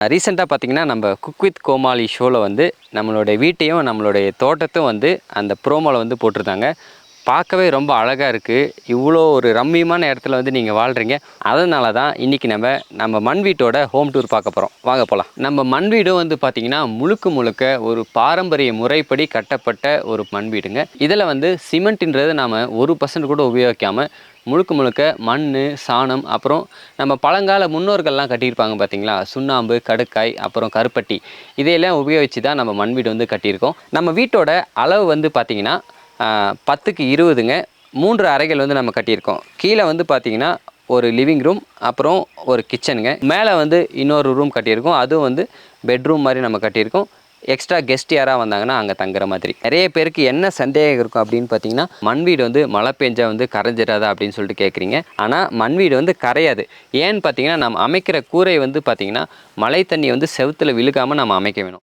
ரீசெண்டாக பார்த்தீங்கன்னா நம்ம குக் வித் கோமாளி ஷோவில் வந்து நம்மளுடைய வீட்டையும் நம்மளுடைய தோட்டத்தையும் வந்து அந்த ப்ரோமோவில் வந்து போட்டிருந்தாங்க. பார்க்கவே ரொம்ப அழகாக இருக்குது. இவ்வளோ ஒரு ரம்மியமான இடத்துல வந்து நீங்கள் வாழ்கிறீங்க. அதனால தான் இன்றைக்கி நம்ம மண் வீட்டோட ஹோம் டூர் பார்க்க போகிறோம். வாங்க போகலாம். நம்ம மண் வீடும் வந்து பார்த்திங்கன்னா முழுக்க ஒரு பாரம்பரிய முறைப்படி கட்டப்பட்ட ஒரு மண் வீடுங்க. இதில் வந்து சிமெண்ட்டுன்றது நாம் 1% கூட உபயோகிக்காமல் முழுக்க மண், சாணம், அப்புறம் நம்ம பழங்கால முன்னோர்கள்லாம் கட்டியிருப்பாங்க பார்த்தீங்களா, சுண்ணாம்பு, கடுக்காய், அப்புறம் கருப்பட்டி, இதையெல்லாம் உபயோகித்து தான் நம்ம மண் வீடு வந்து கட்டியிருக்கோம். நம்ம வீட்டோட அளவு வந்து பார்த்திங்கன்னா 10க்கு 20ங்க. 3 அறைகள் வந்து நம்ம கட்டியிருக்கோம். கீழே வந்து பார்த்திங்கன்னா ஒரு லிவிங் ரூம், அப்புறம் ஒரு கிச்சனுங்க. மேலே வந்து இன்னொரு ரூம் கட்டியிருக்கோம். அதுவும் வந்து பெட்ரூம் மாதிரி நம்ம கட்டியிருக்கோம். எக்ஸ்ட்ரா கெஸ்ட் யாராக வந்தாங்கன்னா அங்கே தங்குற மாதிரி. நிறைய பேருக்கு என்ன சந்தேகம் இருக்கும் அப்படின்னு பார்த்தீங்கன்னா, மண் வீடு வந்து மழை பெஞ்சா வந்து கரைஞ்சிடாதா அப்படின்னு சொல்லிட்டு கேட்குறீங்க. ஆனால் மண் வீடு வந்து கரையாது. ஏன்னு பார்த்தீங்கன்னா, நம்ம அமைக்கிற கூரை வந்து பார்த்திங்கன்னா மழை தண்ணி வந்து செவுத்துல விழுகாமல் நம்ம அமைக்க வேணும்.